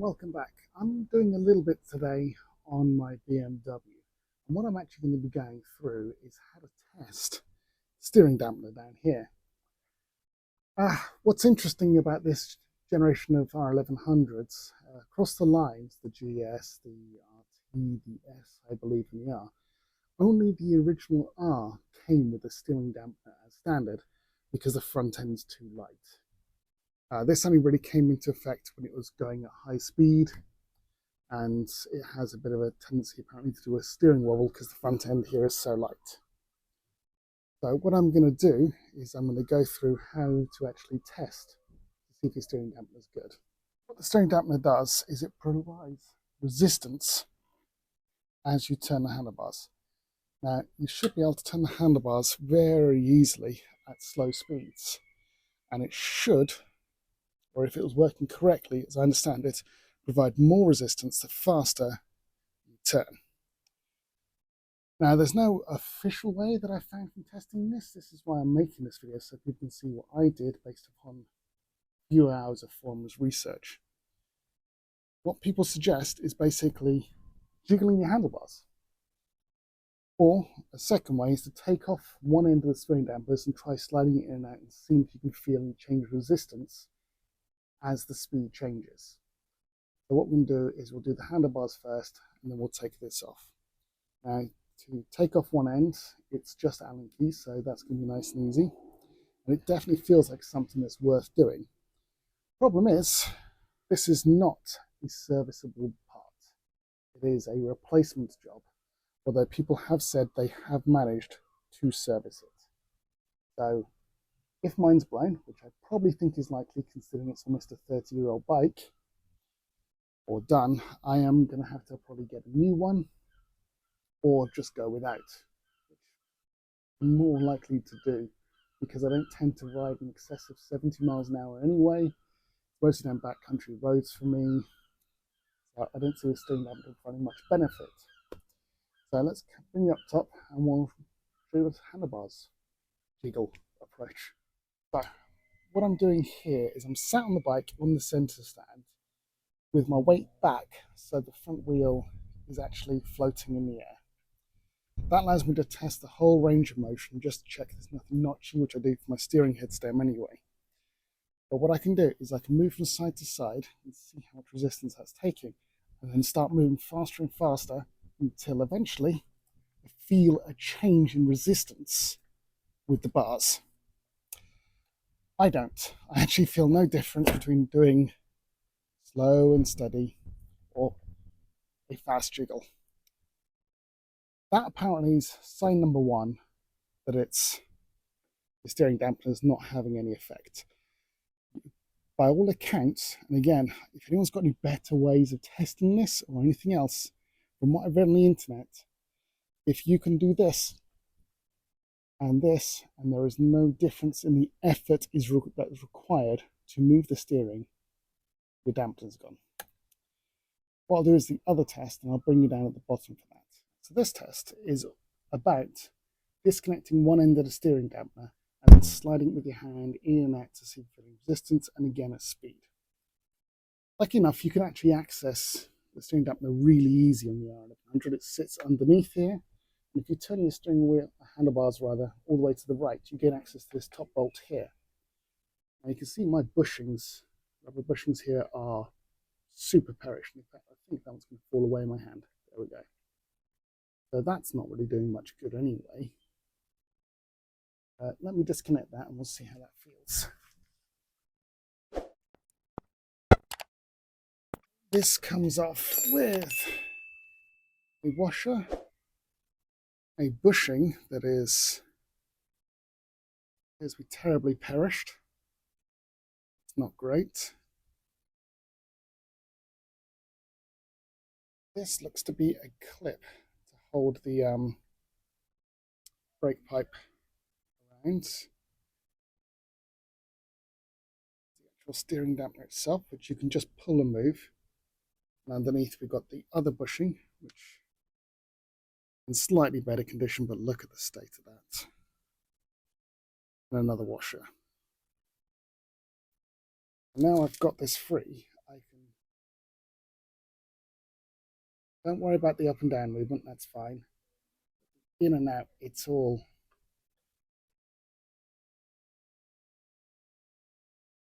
welcome back. I'm doing a little bit today on my BMW. And what I'm actually going to be going through is how to test steering dampener down here. What's interesting about this generation of R1100s, across the lines, the GS, the RT, the S, I believe, and the R, only the original R came with a steering dampener as standard because the front end's too light. This only really came into effect when it was going at high speed, and it has a bit of a tendency apparently to do a steering wobble because the front end here is so light. So what I'm going to do is I'm going to go through how to actually test to see if your steering dampener is good. What the steering dampener does is it provides resistance as you turn the handlebars. Now, you should be able to turn the handlebars very easily at slow speeds, and it should, or if it was working correctly, as I understand it, provide more resistance the faster you turn. Now, there's no official way that I found from testing this. This is why I'm making this video, so people can see what I did based upon a few hours of forums research. What people suggest is basically jiggling your handlebars. Or a second way is to take off one end of the steering dampers and try sliding it in and out and see if you can feel any change of resistance as the speed changes. So what we're going to do is we'll do the handlebars first, and then we'll take this off. Now, to take off one end, it's just Allen keys, so that's going to be nice and easy. And it definitely feels like something that's worth doing. Problem is, this is not a serviceable part. It is a replacement job, although people have said they have managed to service it. So if mine's blown, which I probably think is likely considering it's almost a 30-year-old bike, or done, I am going to have to probably get a new one or just go without, which I'm more likely to do because I don't tend to ride in excess of 70 miles an hour anyway. Mostly down backcountry roads for me, so I don't see the steering dampener providing much benefit. So let's bring it up top and we'll do the handlebars jiggle approach. So what I'm doing here is I'm sat on the bike on the center stand with my weight back so the front wheel is actually floating in the air. That allows me to test the whole range of motion just to check there's nothing notchy, which I do for my steering head stem anyway. But what I can do is I can move from side to side and see how much resistance that's taking, and then start moving faster and faster until eventually I feel a change in resistance with the bars. I don't. I actually feel no difference between doing slow and steady or a fast jiggle. That apparently is sign number one that the steering dampener is not having any effect. By all accounts, and again, if anyone's got any better ways of testing this or anything else, from what I've read on the internet, if you can do this, and there is no difference in the effort that is required to move the steering, the dampener's gone. What I'll do is the other test, and I'll bring you down at the bottom for that. So this test is about disconnecting one end of the steering dampener and then sliding it with your hand in and out to see if you're getting resistance, and again at speed. Lucky enough, you can actually access the steering dampener really easy on the R1100. It sits underneath here, and if you turn your steering wheel, handlebars rather, all the way to the right, you gain access to this top bolt here. Now you can see my bushings, rubber bushings here are super perished. In fact, I think that one's going to fall away in my hand. There we go. So that's not really doing much good anyway. Let me disconnect that and we'll see how that feels. This comes off with a washer, a bushing that appears to be terribly perished. It's not great. This looks to be a clip to hold the brake pipe around. The actual steering dampener itself, which you can just pull and move. And underneath we've got the other bushing, which is in slightly better condition, but look at the state of that. And another washer. And now I've got this free, I can Don't worry about the up and down movement, that's fine. In and out, it's all,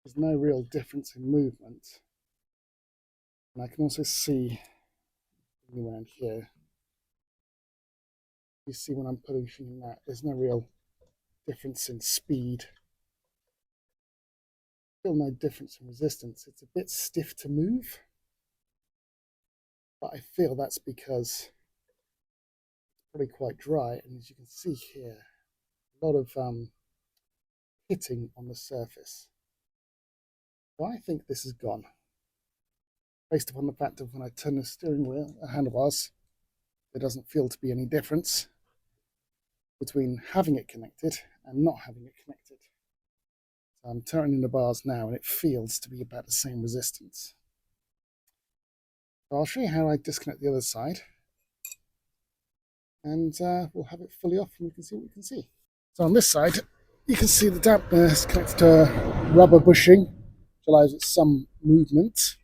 there's no real difference in movement. And I can also see around here, you see when I'm pushing that, there's no real difference in speed. Still no difference in resistance. It's a bit stiff to move, but I feel that's because it's probably quite dry. And as you can see here, a lot of hitting on the surface. So I think this is gone, based upon the fact of when I turn the steering wheel, handlebars, there doesn't feel to be any difference between having it connected and not having it connected. So I'm turning the bars now and it feels to be about the same resistance. So I'll show you how I disconnect the other side, and we'll have it fully off and we can see what we can see. So on this side, you can see the dampener is connected to rubber bushing, which allows it some movement.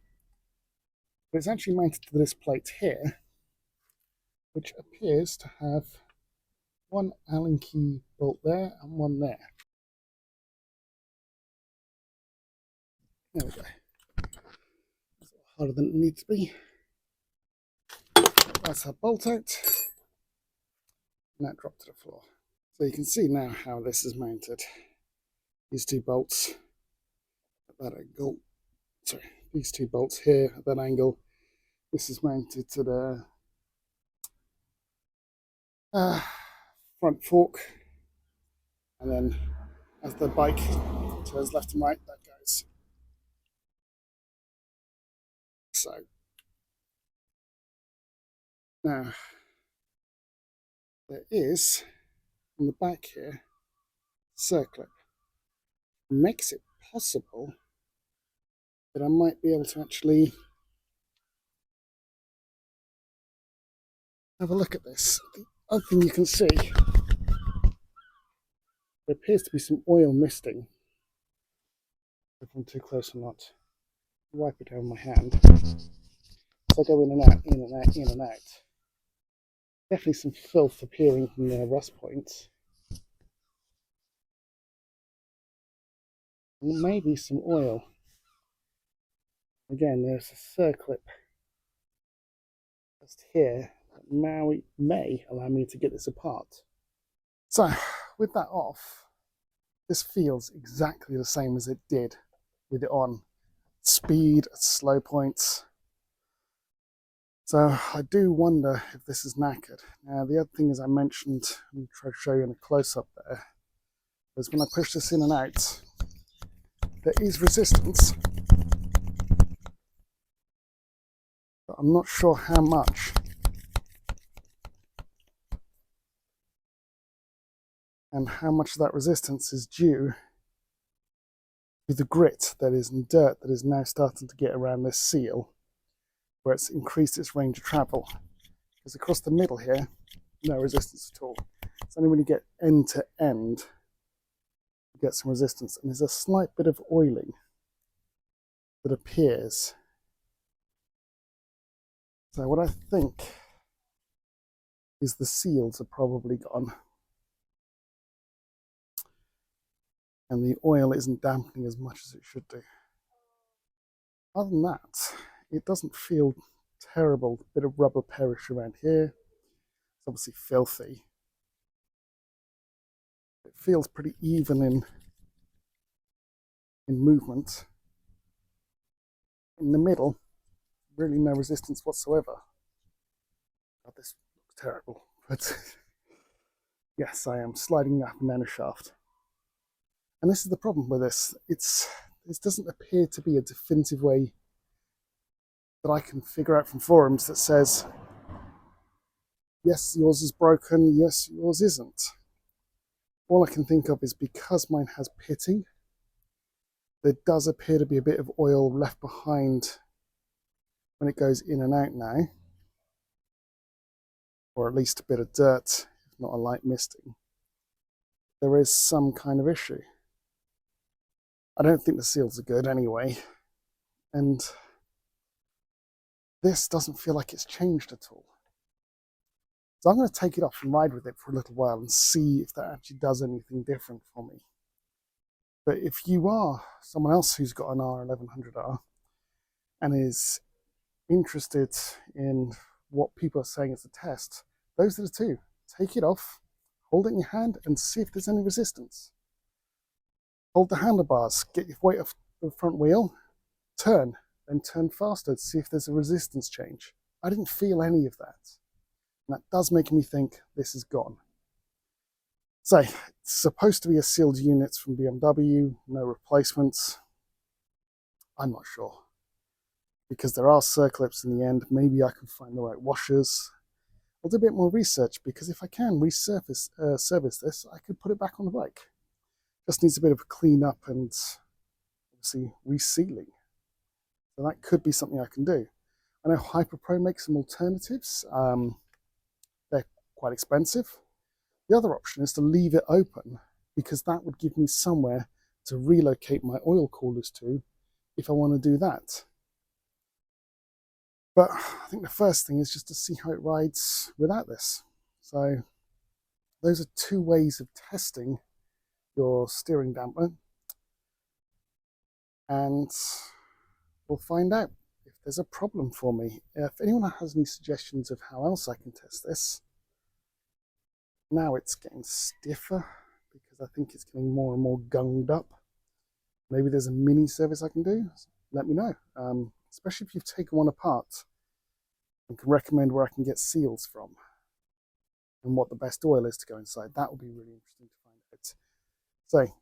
But it's actually mounted to this plate here, which appears to have one Allen key bolt there and one there. There we go. It's harder than it needs to be. That's our bolt out, and that dropped to the floor. So you can see now how this is mounted. These two bolts at that angle, sorry, these two bolts here at that angle. This is mounted to the front fork, and then as the bike turns left and right, that goes. So now there is on the back here circlip. Makes it possible that I might be able to actually have a look at this. The other thing you can see, there appears to be some oil misting. If I'm too close or not, wipe it down with my hand. So I go in and out, in and out, in and out. Definitely some filth appearing from the rust points. And maybe some oil. Again, there's a circlip just here that may allow me to get this apart. So, with that off, this feels exactly the same as it did with it on. Speed, slow points. So I do wonder if this is knackered. Now the other thing, as I mentioned, let me try to show you in a close-up there, is when I push this in and out, there is resistance, but I'm not sure how much. And how much of that resistance is due to the grit that is in dirt that is now starting to get around this seal, where it's increased its range of travel. Because across the middle here, no resistance at all. It's only when you get end to end, you get some resistance. And there's a slight bit of oiling that appears. So what I think is the seals are probably gone. And the oil isn't dampening as much as it should do. Other than that, it doesn't feel terrible. A bit of rubber perish around here. It's obviously filthy. It feels pretty even in movement. In the middle, really no resistance whatsoever. God, this looks terrible. But yes, I am sliding up and down a shaft. And this is the problem with this. This doesn't appear to be a definitive way that I can figure out from forums that says, yes, yours is broken, yes, yours isn't. All I can think of is because mine has pitting, there does appear to be a bit of oil left behind when it goes in and out now, or at least a bit of dirt, if not a light misting. There is some kind of issue. I don't think the seals are good anyway, and this doesn't feel like it's changed at all. So I'm going to take it off and ride with it for a little while and see if that actually does anything different for me. But if you are someone else who's got an R1100R and is interested in what people are saying as a test, those are the two. Take it off, hold it in your hand and see if there's any resistance. Hold the handlebars, get your weight off the front wheel, turn, then turn faster to see if there's a resistance change. I didn't feel any of that. And that does make me think this is gone. So, it's supposed to be a sealed unit from BMW, no replacements. I'm not sure. Because there are circlips in the end, maybe I can find the right washers. I'll do a bit more research, because if I can service this, I could put it back on the bike. Just needs a bit of a clean up and obviously resealing. So that could be something I can do. I know HyperPro makes some alternatives. They're quite expensive. The other option is to leave it open, because that would give me somewhere to relocate my oil coolers to if I want to do that. But I think the first thing is just to see how it rides without this. So those are two ways of testing your steering damper. And we'll find out if there's a problem for me. If anyone has any suggestions of how else I can test this. Now it's getting stiffer because I think it's getting more and more gunged up. Maybe there's a mini service I can do. Let me know. Especially if you've taken one apart and can recommend where I can get seals from and what the best oil is to go inside. That would be really interesting to find out. So,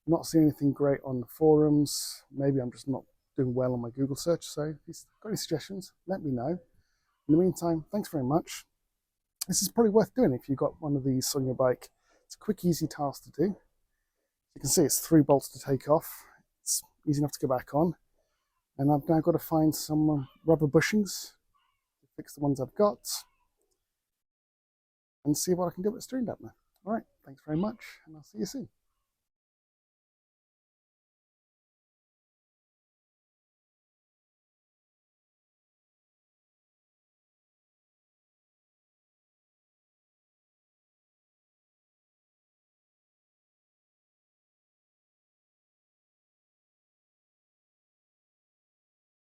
not seeing anything great on the forums. Maybe I'm just not doing well on my Google search. So if you've got any suggestions, let me know. In the meantime, thanks very much. This is probably worth doing if you've got one of these on your bike. It's a quick, easy task to do. You can see it's 3 bolts to take off. It's easy enough to go back on. And I've now got to find some rubber bushings to fix the ones I've got and see what I can do with the steering dampener. All right, thanks very much, and I'll see you soon.